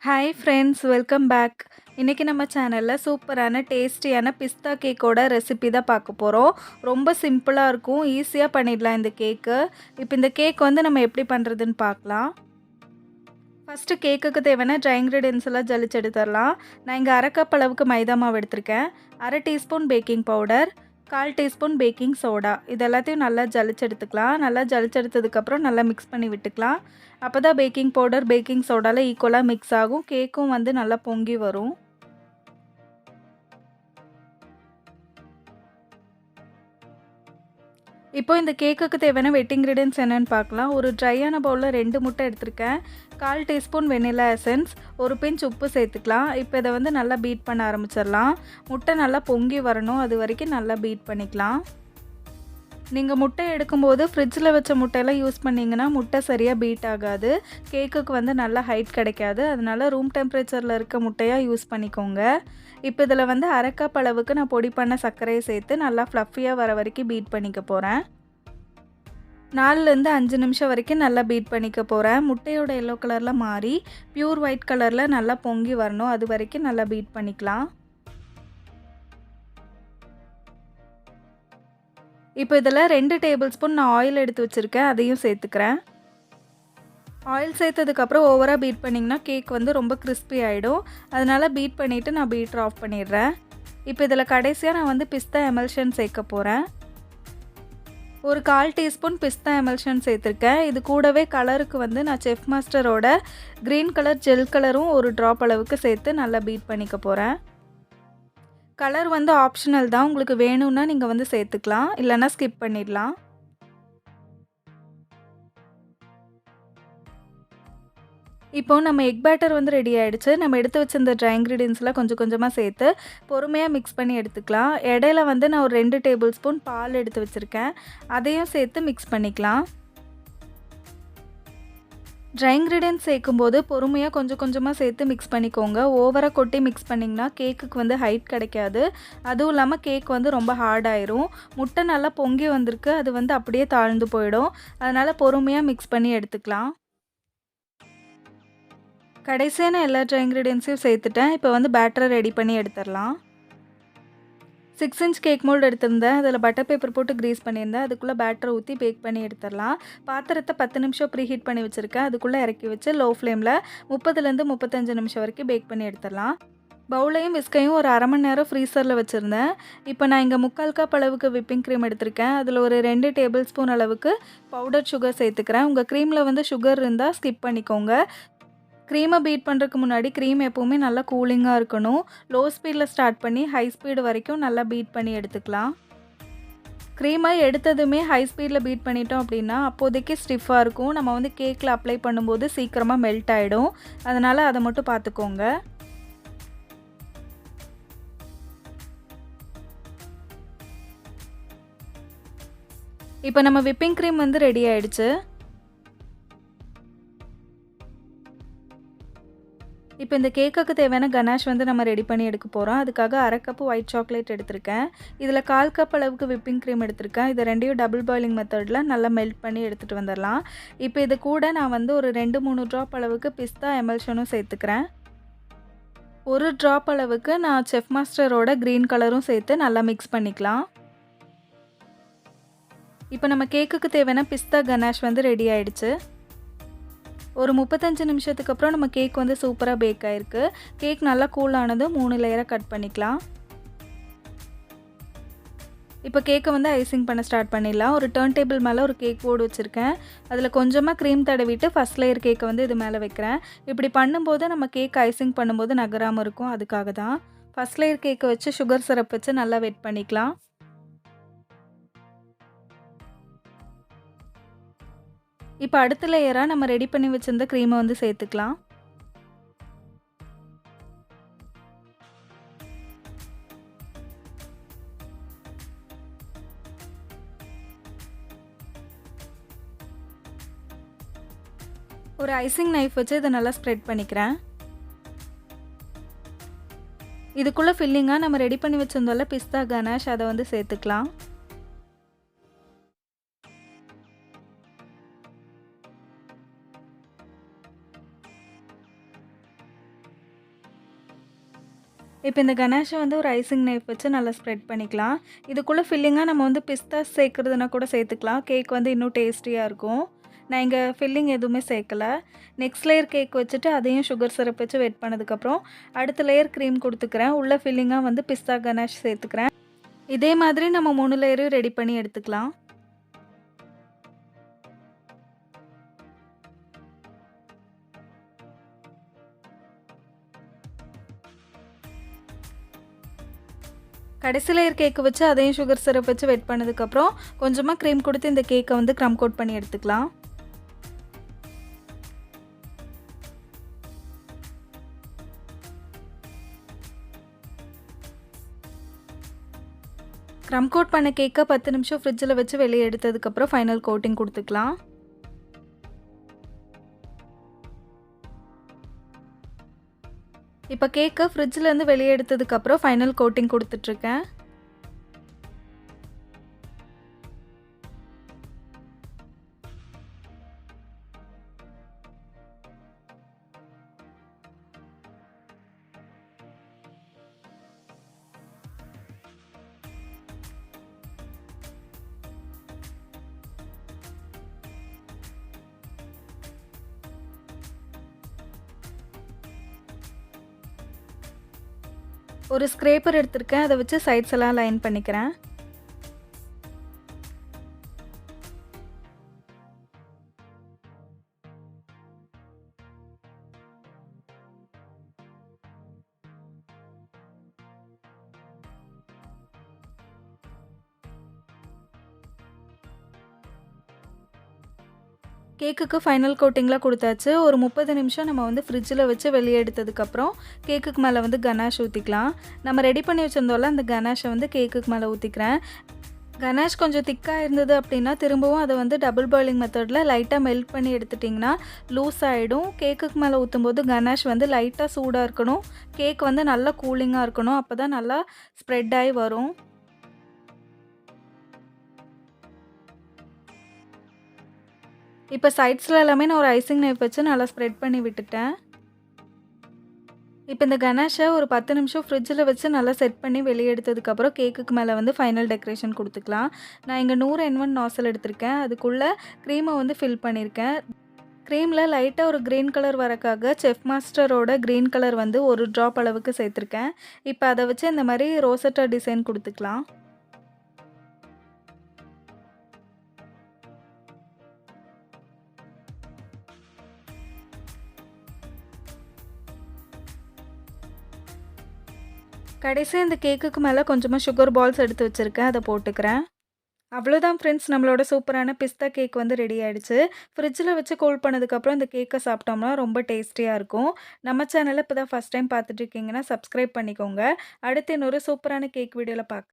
Hi friends, welcome back. இன்றைக்கி நம்ம சேனலில் சூப்பரான டேஸ்டியான பிஸ்தா கேக்கோட ரெசிபி தான் பார்க்க போகிறோம். ரொம்ப சிம்பிளாக இருக்கும், ஈஸியாக பண்ணிடலாம் இந்த கேக்கு. இப்போ இந்த கேக் வந்து நம்ம எப்படி பண்ணுறதுன்னு பார்க்கலாம். ஃபஸ்ட்டு கேக்குக்கு தேவையான ட்ரை இன்க்ரீடியன்ஸ் எல்லாம் ஜலிச்சு எடுத்துடலாம். நான் இங்கே 1/2 கப் அளவுக்கு மைதா மாவு எடுத்திருக்கேன். 1/2 teaspoon baking powder, 1/4 teaspoon baking soda, இது எல்லாத்தையும் நல்லா ஜலிச்சு எடுத்துக்கலாம். நல்லா ஜலிச்சு எடுத்ததுக்கப்புறம் நல்லா மிக்ஸ் பண்ணி விட்டுக்கலாம். அப்போ தான் பேக்கிங் பவுடர் பேக்கிங் சோடாவில் ஈக்குவலாக மிக்ஸ் ஆகும், கேக்கும் வந்து நல்லா பொங்கி வரும். இப்போ இந்த கேக்குக்கு தேவையான வெட் இன்க்ரீடியன்ஸ் என்னென்னு பார்க்கலாம். ஒரு ட்ரையான பவுலில் 2 முட்டை எடுத்திருக்கேன். 1/4 டீஸ்பூன் வெனிலா எசன்ஸ், ஒரு பிஞ்ச் உப்பு சேர்த்துக்கலாம். இப்போ இதை வந்து நல்லா பீட் பண்ண ஆரம்பிச்சிடலாம். முட்டை நல்லா பொங்கி வரணும், அது வரைக்கும் நல்லா பீட் பண்ணிக்கலாம். நீங்கள் முட்டை எடுக்கும்போது ஃப்ரிட்ஜில் வச்ச முட்டையெல்லாம் யூஸ் பண்ணிங்கன்னா முட்டை சரியாக பீட் ஆகாது, கேக்குக்கு வந்து நல்லா ஹைட் கிடைக்காது. அதனால் ரூம் டெம்பரேச்சரில் இருக்க முட்டையாக யூஸ் பண்ணிக்கோங்க. இப்போ இதில் வந்து 1/2 கப் அளவுக்கு நான் பொடி பண்ண சர்க்கரையை சேர்த்து நல்லா ஃப்ளஃபியாக வர வரைக்கும் பீட் பண்ணிக்க போகிறேன். 4லேருந்து 5 நிமிஷம் வரைக்கும் நல்லா பீட் பண்ணிக்க போகிறேன். முட்டையோட எல்லோ கலரில் மாறி பியூர் ஒயிட் கலரில் நல்லா பொங்கி வரணும், அது வரைக்கும் நல்லா பீட் பண்ணிக்கலாம். இப்போ இதில் 2 டேபிள் ஸ்பூன் நான் ஆயில் எடுத்து வச்சுருக்கேன், அதையும் சேர்த்துக்கிறேன். ஆயில் சேர்த்ததுக்கப்புறம் ஓவராக பீட் பண்ணிங்கன்னா கேக் வந்து ரொம்ப கிறிஸ்பி ஆகிடும். அதனால் பீட் பண்ணிவிட்டு நான் பீட்டர் ஆஃப் பண்ணிடுறேன். இப்போ இதில் கடைசியாக நான் வந்து பிஸ்தா எமல்ஷன் சேர்க்க போகிறேன். ஒரு 1/4 டீஸ்பூன் பிஸ்தா எமல்ஷன் சேர்த்துருக்கேன். இது கூடவே கலருக்கு வந்து நான் செஃப் மாஸ்டரோட க்ரீன் கலர் ஜெல் கலரும் ஒரு ட்ராப் அளவுக்கு சேர்த்து நல்லா பீட் பண்ணிக்க போகிறேன். கலர் வந்து ஆப்ஷனல் தான், உங்களுக்கு வேணும்னா நீங்கள் வந்து சேர்த்துக்கலாம், இல்லைன்னா ஸ்கிப் பண்ணிடலாம். இப்போது நம்ம எக் பேட்டர் வந்து ரெடி ஆகிடுச்சு. நம்ம எடுத்து வச்சிருந்த ட்ரை இன்க்ரீடியன்ஸ்லாம் கொஞ்சம் கொஞ்சமாக சேர்த்து பொறுமையாக மிக்ஸ் பண்ணி எடுத்துக்கலாம். இடையில வந்து நான் ஒரு 2 டேபிள் ஸ்பூன் பால் எடுத்து வச்சுருக்கேன், அதையும் சேர்த்து மிக்ஸ் பண்ணிக்கலாம். ட்ரை இன்க்ரீடியன்ட்ஸ் சேர்க்கும்போது பொறுமையாக கொஞ்சம் கொஞ்சமாக சேர்த்து மிக்ஸ் பண்ணிக்கோங்க. ஓவராக கொட்டி மிக்ஸ் பண்ணிங்கன்னா கேக்குக்கு வந்து ஹைட் கிடைக்காது. அதுவும் இல்லாமல் கேக் வந்து ரொம்ப ஹார்ட் ஆயிரும். முட்டை நல்லா பொங்கி வந்திருக்கு, அது வந்து அப்படியே தாழ்ந்து போயிடும். அதனால் பொறுமையாக மிக்ஸ் பண்ணி எடுத்துக்கலாம். கடைசியாக நான் எல்லா ட்ரை இன்க்ரீடியன்ட்ஸையும் சேர்த்துட்டேன். இப்போ வந்து பேட்டரை ரெடி பண்ணி எடுத்துடலாம். 6 இன்ச் கேக் மோல்டு எடுத்திருந்தேன், அதில் பட்டர் பேப்பர் போட்டு க்ரீஸ் பண்ணியிருந்தேன். அதுக்குள்ளே பேட்டரை ஊற்றி பேக் பண்ணி எடுத்துடலாம். பாத்திரத்தை 10 நிமிஷம் ப்ரீ ஹீட் பண்ணி வச்சுருக்கேன். அதுக்குள்ளே இறக்கி வச்சு லோ ஃப்ளேமில் 30லேருந்து 35 நிமிஷம் வரைக்கும் பேக் பண்ணி எடுத்துடலாம். பவுலையும் விஸ்கையும் ஒரு 1/2 மணி நேரம் ஃப்ரீசரில் வச்சுருந்தேன். இப்போ நான் இங்கே 3/4 கப் அளவுக்கு விப்பிங் க்ரீம் எடுத்திருக்கேன். அதில் ஒரு 2 டேபிள் ஸ்பூன் அளவுக்கு பவுடர் சுகர் சேர்த்துக்கிறேன். உங்கள் க்ரீமில் வந்து சுகர் இருந்தால் ஸ்கிப் பண்ணிக்கோங்க. க்ரீமை பீட் பண்ணுறதுக்கு முன்னாடி க்ரீம் எப்போவுமே நல்லா கூலிங்காக இருக்கணும். லோ ஸ்பீடில் ஸ்டார்ட் பண்ணி ஹை ஸ்பீடு வரைக்கும் நல்லா பீட் பண்ணி எடுத்துக்கலாம். க்ரீமை எடுத்ததுமே ஹை ஸ்பீடில் பீட் பண்ணிட்டோம் அப்படின்னா அப்போதைக்கு ஸ்டிஃபாக இருக்கும். நம்ம வந்து கேக்கில் அப்ளை பண்ணும்போது சீக்கிரமாக மெல்ட் ஆகிடும். அதனால் அதை மட்டும் பார்த்துக்கோங்க. இப்போ நம்ம விப்பிங் க்ரீம் வந்து ரெடி ஆயிடுச்சு. இப்போ இந்த கேக்குக்கு தேவையான கனாஷ் வந்து நம்ம ரெடி பண்ணி எடுக்க போகிறோம். அதுக்காக 1/2 கப் ஒயிட் சாக்லேட் எடுத்திருக்கேன். இதில் 1/4 கப் அளவுக்கு விப்பிங் க்ரீம் எடுத்திருக்கேன். இது ரெண்டையும் டபுள் பாயிலிங் மெத்தடில் நல்லா மெல்ட் பண்ணி எடுத்துகிட்டு வந்துடலாம். இப்போ இது கூட நான் வந்து ஒரு 2-3 ட்ராப் அளவுக்கு பிஸ்தா எமல்ஷனும் சேர்த்துக்கிறேன். ஒரு ட்ராப் அளவுக்கு நான் செஃப் மாஸ்டரோட க்ரீன் கலரும் சேர்த்து நல்லா மிக்ஸ் பண்ணிக்கலாம். இப்போ நம்ம கேக்குக்கு தேவையான பிஸ்தா கனாஷ் வந்து ரெடி ஆயிடுச்சு. ஒரு 35 நிமிஷத்துக்கு அப்புறம் நம்ம கேக் வந்து சூப்பராக பேக் ஆகிருக்கு. கேக் நல்லா கூல் ஆனதும் 3 லேயராக கட் பண்ணிக்கலாம். இப்போ கேக்கை வந்து ஐசிங் பண்ண ஸ்டார்ட் பண்ணிடலாம். ஒரு டர்ன் டேபிள் மேலே ஒரு கேக் போர்டு வச்சுருக்கேன். அதில் கொஞ்சமாக க்ரீம் தடவிட்டு ஃபஸ்ட் லேயர் கேக்கை வந்து இது மேலே வைக்கிறேன். இப்படி பண்ணும்போது நம்ம கேக் ஐசிங் பண்ணும்போது நகராமல் இருக்கும், அதுக்காக தான். ஃபஸ்ட் லேயர் கேக்கை வச்சு சுகர் சிரப் வச்சு நல்லா வெட் பண்ணிக்கலாம். இப்போ அடுத்த லேயராக நம்ம ரெடி பண்ணி வச்சுருந்த க்ரீமை வந்து சேர்த்துக்கலாம். ஒரு ஐசிங் நைஃப் வச்சு இதை நல்லா ஸ்ப்ரெட் பண்ணிக்கிறேன். இதுக்குள்ளே ஃபில்லிங்காக நம்ம ரெடி பண்ணி வச்சுருந்தோம்ல பிஸ்தா கனாஷ், அதை வந்து சேர்த்துக்கலாம். இப்ப இந்த கனாஷ வந்து ஒரு ஐசிங் நைஃப் வச்சு நல்லா ஸ்ப்ரெட் பண்ணிக்கலாம். இதுக்குள்ள ஃபில்லிங்கா நம்ம வந்து பிஸ்தா சேர்க்கிறதுனா கூட சேர்த்துக்கலாம். கேக் வந்து இன்னும் டேஸ்டியா இருக்கும். நான் இங்க ஃபில்லிங் எதுவுமே சேர்க்கல. நெக்ஸ்ட் லேயர் கேக் வச்சுட்டு அதையும் சுகர் சிரப் வச்சு வெட் பண்ணதுக்கப்புறம், அடுத்த லேயர் க்ரீம் குடுத்துக்கிறேன். உள்ள ஃபில்லிங்கா வந்து பிஸ்தா கனாஷ் சேர்த்துக்கிறேன். இதே மாதிரி நம்ம 3 லேயரையும் ரெடி பண்ணி எடுத்துக்கலாம். கடைசி லேயர் கேக் வச்சு அதையும் சுகர் சிரப் வச்சு வெட் பண்ணதுக்கப்புறம், கொஞ்சமா க்ரீம் குடுத்து இந்த கேக்க வந்து க்ரம் கோட் பண்ணி எடுத்துக்கலாம். க்ரம் கோட் பண்ண கேக்க 10 நிமிஷம் ஃப்ரிட்ஜில வச்சு வெளிய எடுத்ததுக்கப்புறம் ஃபைனல் கோட்டிங் குடுத்துக்கலாம். இப்ப கேக்க ஃப்ரிட்ஜ்லேருந்து வெளிய எடுத்ததுக்கப்புறம் ஃபைனல் கோட்டிங் குடுத்துட்ருக்கேன். ஒரு ஸ்க்ரேப்பர் எடுத்திருக்கேன். அத வச்சு சைட்ஸ் எல்லாம் லைன் பண்ணிக்கிறேன். கேக்குக்கு ஃபைனல் கோட்டிங்லாம் குடுத்தாச்சு. ஒரு 30 நிமிஷம் நம்ம வந்து ஃப்ரிட்ஜில வச்சு வெளிய எடுத்ததுக்கப்புறம், கேக்குக்கு மேல வந்து கனாஷ் ஊத்திக்கலாம். நம்ம ரெடி பண்ணி வச்சிருந்தோம்ல, அந்த கனாஷ வந்து கேக்குக்கு மேல ஊத்திக்கிறேன். கனாஷ் கொஞ்சம் திக்கா இருந்தது அப்படின்னா, திரும்பவும் அத வந்து டபுள் பாயிலிங் மெத்தட்ல லைட்டா மெல்ட் பண்ணி எடுத்துட்டிங்கன்னா, லூஸ் ஆயிடும். கேக்குக்கு மேல ஊத்தும்போது கனாஷ் வந்து லைட்டா சூடா இருக்கணும். கேக் வந்து நல்லா கூலிங்கா இருக்கணும். அப்பதான் நல்லா ஸ்ப்ரெட் ஆயி வரும். இப்ப சைட்ஸ்ல எல்லாமே நான் ஒரு ஐசிங் நைஃப் வச்சு நல்லா ஸ்ப்ரெட் பண்ணி விட்டுட்டேன். இப்ப இந்த கனாஷ ஒரு 10 நிமிஷம் ஃப்ரிட்ஜில வச்சு நல்லா செட் பண்ணி வெளிய எடுத்ததுக்கப்புறம், கேக்குக்கு மேல வந்து ஃபைனல் டெக்கரேஷன் குடுத்துக்கலாம். நான் இங்க 100 N1 நாஸில் எடுத்திருக்கேன். அதுக்குள்ள க்ரீம வந்து ஃபில் பண்ணியிருக்கேன். க்ரீம்ல லைட்டா ஒரு கிரீன் கலர் வரக்காக செஃப் மாஸ்டரோட கிரீன் கலர் வந்து 1 ட்ராப் அளவுக்கு சேர்த்துருக்கேன். இப்ப அத வச்சு இந்த மாரி ரோசெட்டா டிசைன் குடுத்துக்கலாம். கடைசியா இந்த கேக்குக்கு மேல கொஞ்சமா சுகர் பால்ஸ் எடுத்து வச்சிருக்கேன். அத போட்டுக்கிறேன். அவ்வளோதான் ஃப்ரெண்ட்ஸ், நம்மளோட சூப்பரான பிஸ்தா கேக் வந்து ரெடி ஆயிடுச்சு. ஃப்ரிட்ஜில வச்சு கூல் பண்ணதுக்கப்புறம் இந்த கேக்க சாப்பிட்டோம்னா ரொம்ப டேஸ்டியா இருக்கும். நம்ம சேனல இப்ப தான் ஃபர்ஸ்ட் டைம் பார்த்துட்டு இருக்கீங்கன்னா, சப்ஸ்கிரைப் பண்ணிக்கோங்க. அடுத்து இன்னொரு சூப்பரான கேக் வீடியோல